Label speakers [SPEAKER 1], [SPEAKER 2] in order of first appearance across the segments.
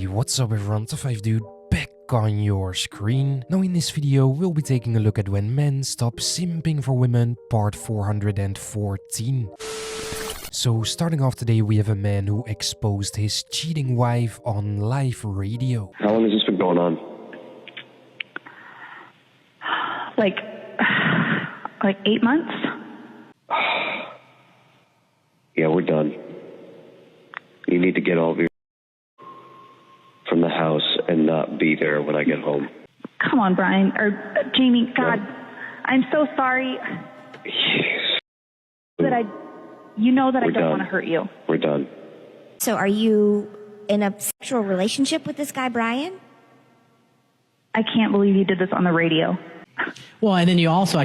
[SPEAKER 1] Hey, what's up everyone, Top5 Dude back on your screen. Now in this video we'll be taking a look at when men stop simping for women, part 414. So starting off today we have a man who exposed his cheating wife on live radio.
[SPEAKER 2] How long has this been going on?
[SPEAKER 3] Like 8 months.
[SPEAKER 2] Yeah, we're done. You need to get all of your from the house and not be there when I get home.
[SPEAKER 3] Come on, Brian. Or Jamie, God,
[SPEAKER 2] No.
[SPEAKER 3] I'm so sorry
[SPEAKER 2] Yes.
[SPEAKER 3] that you know that I
[SPEAKER 2] We're
[SPEAKER 3] don't
[SPEAKER 2] done.
[SPEAKER 3] want to hurt you.
[SPEAKER 2] We're done.
[SPEAKER 4] So are you in a sexual relationship with this guy, Brian?
[SPEAKER 3] I can't believe you did this on the radio.
[SPEAKER 5] Well, and then you also,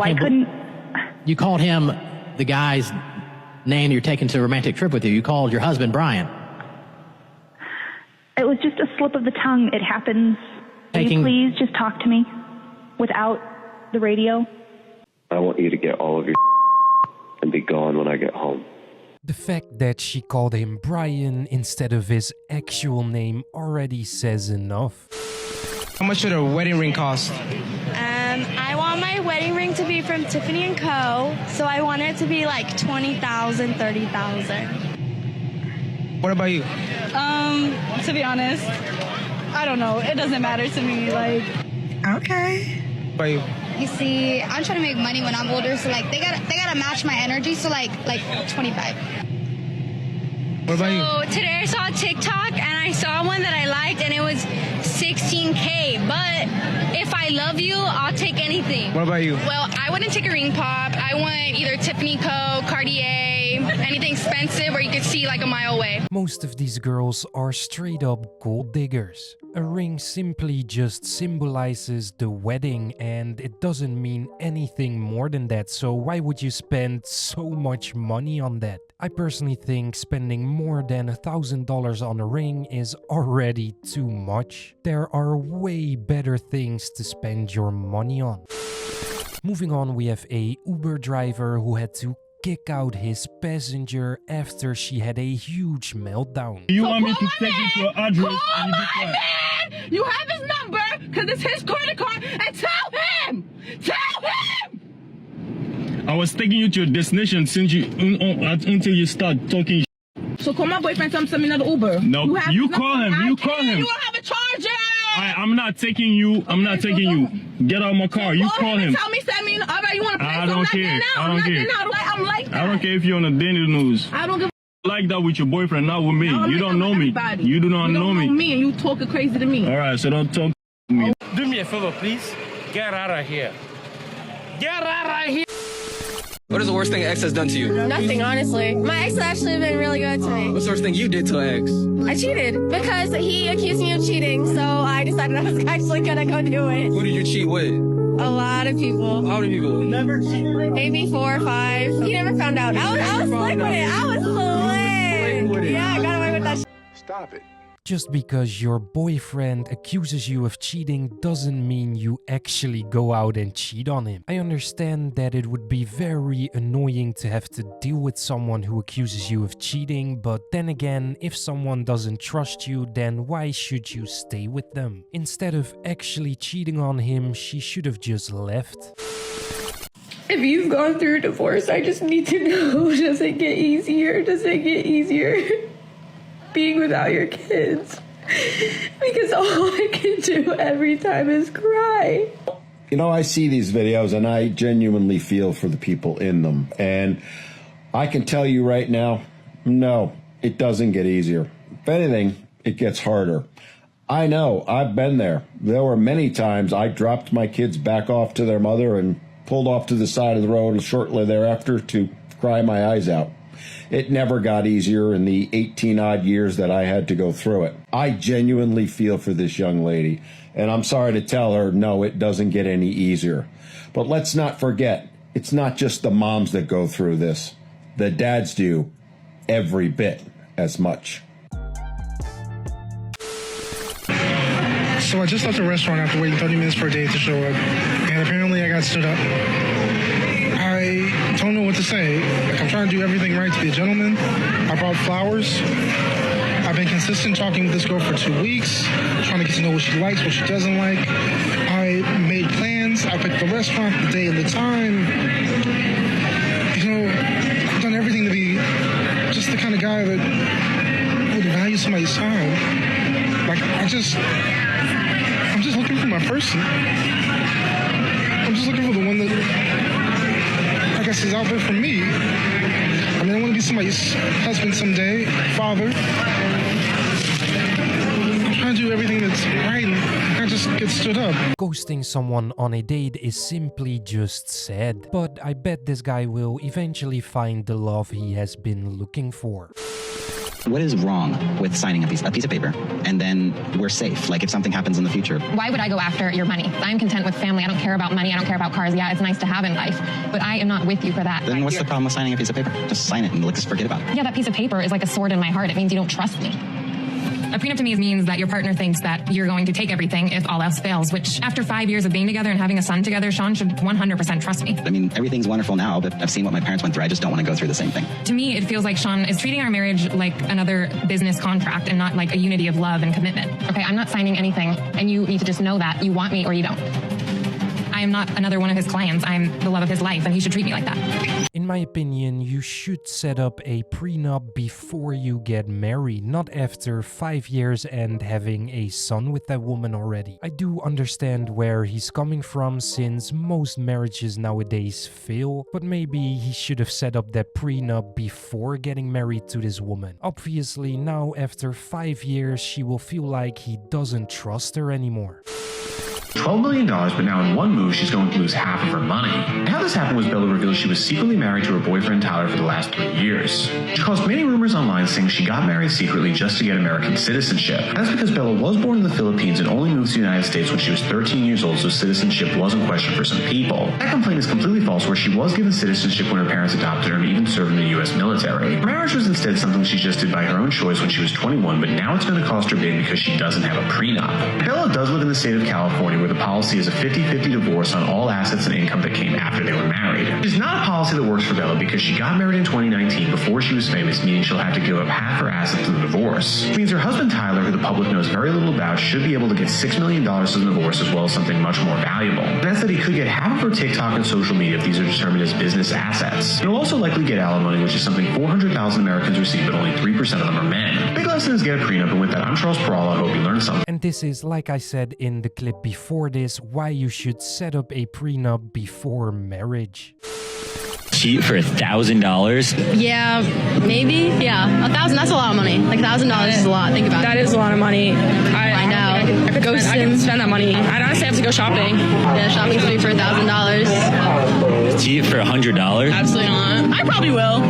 [SPEAKER 5] you called him the guy's name you're taking to a romantic trip with you. You called your husband Brian.
[SPEAKER 3] It was just a slip of the tongue. It happens. Will you please just talk to me without the radio?
[SPEAKER 2] I want you to get all of your and be gone when I get home.
[SPEAKER 1] The fact that she called him Brian instead of his actual name already says enough.
[SPEAKER 6] How much should a wedding ring cost?
[SPEAKER 7] I want my wedding ring to be from Tiffany & Co. So I want it to be like $20,000, $30,000.
[SPEAKER 6] What about you?
[SPEAKER 7] To be honest, I don't know. It doesn't matter to me. Like,
[SPEAKER 6] Okay. What about you?
[SPEAKER 8] You see, I'm trying to make money when I'm older, so like they gotta match my energy. So like 25.
[SPEAKER 6] What about you?
[SPEAKER 7] so today I saw a TikTok and I saw one that I liked and it was $16K. But if I love you, I'll take anything.
[SPEAKER 6] What about you?
[SPEAKER 7] Well, I wouldn't take a ring pop. I want either Tiffany & Co., Cartier, anything expensive where you could see like a mile away.
[SPEAKER 1] Most of these girls are straight up gold diggers. A ring simply just symbolizes the wedding and it doesn't mean anything more than that, so why would you spend so much money on that? I personally think spending more than $1,000 on a ring is already too much. There are way better things to spend your money on. Moving on, we have a Uber driver who had to kick out his passenger after she had a huge meltdown.
[SPEAKER 9] You want me to take you to an address and you be quiet?
[SPEAKER 7] You have his number because it's his credit card and tell him! Tell him!
[SPEAKER 9] I was taking you to a destination since until you start talking.
[SPEAKER 7] So call my boyfriend, tell him send me another Uber.
[SPEAKER 9] No, you call him. You call him.
[SPEAKER 7] You don't have a charger!
[SPEAKER 9] I'm not taking you. I'm not taking you. Get out of my car. You call him.
[SPEAKER 7] Tell me, send me. All right, you want to play?
[SPEAKER 9] I don't care. I don't care.
[SPEAKER 7] I'm like that.
[SPEAKER 9] I don't care if you're on the daily news.
[SPEAKER 7] I don't give a
[SPEAKER 9] Like that with your boyfriend, not with me. You don't know me.
[SPEAKER 7] everybody.
[SPEAKER 9] You do not know me.
[SPEAKER 7] me and you talking crazy to me.
[SPEAKER 9] All right, so don't talk to me.
[SPEAKER 10] Do me a favor, please. Get out of here. Get out of here.
[SPEAKER 6] What is the worst thing an ex has done to you?
[SPEAKER 7] Nothing, honestly. My ex has actually been really good to me.
[SPEAKER 6] What's the worst thing you did to an ex?
[SPEAKER 7] I cheated because he accused me of cheating, so I decided I was actually gonna go do it.
[SPEAKER 6] Who did you cheat with?
[SPEAKER 7] A lot of people.
[SPEAKER 6] How many people?
[SPEAKER 10] Never cheated.
[SPEAKER 7] Maybe 4 or 5. He never found out. I was slick with it. I was slick. Yeah, I got away with that shit.
[SPEAKER 11] Stop it.
[SPEAKER 1] Just because your boyfriend accuses you of cheating doesn't mean you actually go out and cheat on him. I understand that it would be very annoying to have to deal with someone who accuses you of cheating, but then again, if someone doesn't trust you, then why should you stay with them? Instead of actually cheating on him, she should have just left.
[SPEAKER 7] If you've gone through a divorce, I just need to know, does it get easier? Does it get easier being without your kids? Because all I can do every time is cry.
[SPEAKER 11] You know, I see these videos and I genuinely feel for the people in them. And I can tell you right now, no, it doesn't get easier. If anything, it gets harder. I know, I've been there. There were many times I dropped my kids back off to their mother and pulled off to the side of the road shortly thereafter to cry my eyes out. It never got easier in the 18-odd years that I had to go through it. I genuinely feel for this young lady, and I'm sorry to tell her, no, it doesn't get any easier. But let's not forget, it's not just the moms that go through this. The dads do every bit as much.
[SPEAKER 12] So I just left the restaurant after waiting 30 minutes for a date to show up, and apparently I got stood up. I don't know what to say. Like, I'm trying to do everything right to be a gentleman. I brought flowers. I've been consistent talking with this girl for 2 weeks, trying to get to know what she likes, what she doesn't like. I made plans. I picked the restaurant, the day, and the time. I've done everything to be just the kind of guy that would value somebody's time. Like, I'm just looking for my person. I'm just looking for the one that, I guess, is out there for me. I mean, I want to be somebody's husband someday, father. I'm trying to do everything that's right, and I just get stood up.
[SPEAKER 1] Ghosting someone on a date is simply just sad, but I bet this guy will eventually find the love he has been looking for.
[SPEAKER 13] What is wrong with signing a piece of paper and then we're safe? Like if something happens in the future.
[SPEAKER 14] Why would I go after your money? I'm content with family. I don't care about money. I don't care about cars. Yeah, it's nice to have in life, but I am not with you for that.
[SPEAKER 13] Then what's the problem with signing a piece of paper? Just sign it and let's just forget about it.
[SPEAKER 14] Yeah, that piece of paper is like a sword in my heart. It means you don't trust me. A prenup to me means that your partner thinks that you're going to take everything if all else fails, which after 5 years of being together and having a son together, Sean should 100% trust me.
[SPEAKER 13] I mean, everything's wonderful now, but I've seen what my parents went through. I just don't want to go through the same thing.
[SPEAKER 14] To me, it feels like Sean is treating our marriage like another business contract and not like a unity of love and commitment. Okay, I'm not signing anything, and you need to just know that. You want me or you don't. I am not another one of his clients. I'm the love of his life, and he should treat me like that.
[SPEAKER 1] In my opinion, you should set up a prenup before you get married, not after 5 years and having a son with that woman already. I do understand where he's coming from, since most marriages nowadays fail, but maybe he should have set up that prenup before getting married to this woman. Obviously, now after 5 years, she will feel like he doesn't trust her anymore.
[SPEAKER 15] $12 million, but now in one move, she's going to lose half of her money. And how this happened was Bella revealed she was secretly married to her boyfriend Tyler for the last 3 years. She caused many rumors online saying she got married secretly just to get American citizenship. That's because Bella was born in the Philippines and only moved to the United States when she was 13 years old, so citizenship was in question for some people. That complaint is completely false, where she was given citizenship when her parents adopted her and even served in the US military. Her marriage was instead something she just did by her own choice when she was 21, but now it's going to cost her big because she doesn't have a prenup. Bella does live in the state of California, where the policy is a 50-50 divorce on all assets and income that came after they were married. It's not a policy that works for Bella because she got married in 2019 before she was famous, meaning she'll have to give up half her assets to the divorce. Which means her husband Tyler, who the public knows very little about, should be able to get $6 million to the divorce as well as something much more valuable. And that's that he could get half of her TikTok and social media if these are determined as business assets. He'll also likely get alimony, which is something 400,000 Americans receive, but only 3% of them are men. Big lesson is get a prenup, and with that, I'm Charles Perala. I hope you learned something.
[SPEAKER 1] And this is, like I said in the clip before this, why you should set up a prenup before marriage.
[SPEAKER 16] Cheat for $1,000?
[SPEAKER 17] Yeah, maybe. Yeah, $1,000. That's a lot of money. Like $1,000 is a lot. Think about it.
[SPEAKER 7] That is a lot of money. I know. I could spend that money. I'd honestly have to go shopping.
[SPEAKER 17] Yeah, shopping spree for $1,000.
[SPEAKER 16] Cheat for $100?
[SPEAKER 17] Absolutely not. I probably will.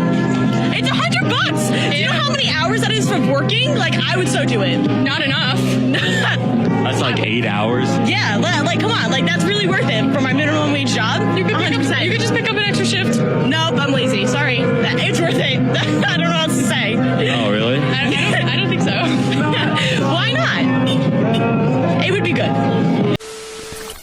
[SPEAKER 17] It's $100. Do you know how many hours that is for working? Like, I would so do it. Not enough.
[SPEAKER 16] That's like 8 hours?
[SPEAKER 17] Yeah, like, come on. Like, that's really worth it for my minimum wage job. You could just pick up an extra shift. Nope, I'm lazy. Sorry. It's worth it. I don't know what else to say.
[SPEAKER 16] Oh, really?
[SPEAKER 17] I don't think so. Why not? It would be good.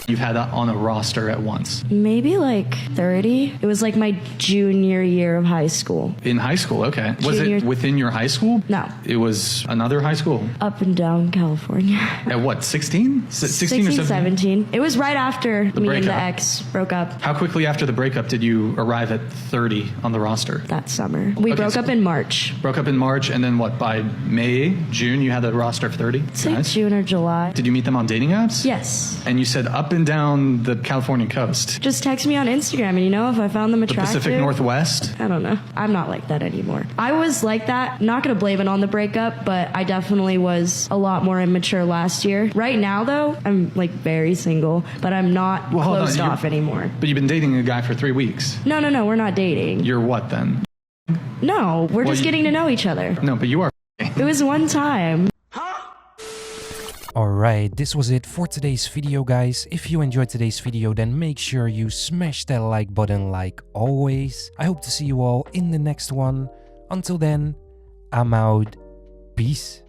[SPEAKER 18] You've had that on a roster at once?
[SPEAKER 19] Maybe like 30. It was like my junior year of high school.
[SPEAKER 18] In high school, okay. Was it within your high school?
[SPEAKER 19] No.
[SPEAKER 18] It was another high school?
[SPEAKER 19] Up and down California.
[SPEAKER 18] At what, 16? 16 or
[SPEAKER 19] 17? It was right after me
[SPEAKER 18] breakup.
[SPEAKER 19] and the ex broke up.
[SPEAKER 18] How quickly after the breakup did you arrive at 30 on the roster?
[SPEAKER 19] That summer. We broke up in March.
[SPEAKER 18] Broke up in March, and then what, by May, June, you had the roster of 30?
[SPEAKER 19] It's like June or July.
[SPEAKER 18] Did you meet them on dating apps?
[SPEAKER 19] Yes.
[SPEAKER 18] And you said up and down the California coast?
[SPEAKER 19] Just text me on Instagram, and if I found them attractive.
[SPEAKER 18] The Pacific Northwest?
[SPEAKER 19] I don't know. I'm not like that anymore. I was like that. Not going to blame it on the breakup, but I definitely was a lot more immature last year. Right now, though, I'm like very single, but I'm not closed off anymore.
[SPEAKER 18] But you've been dating a guy for 3 weeks.
[SPEAKER 19] No, we're not dating.
[SPEAKER 18] You're what then?
[SPEAKER 19] No, we're just getting to know each other.
[SPEAKER 18] No, but you are.
[SPEAKER 19] It was one time.
[SPEAKER 1] Alright, this was it for today's video, guys. If you enjoyed today's video, then make sure you smash that like button like always. I hope to see you all in the next one. Until then, I'm out. Peace.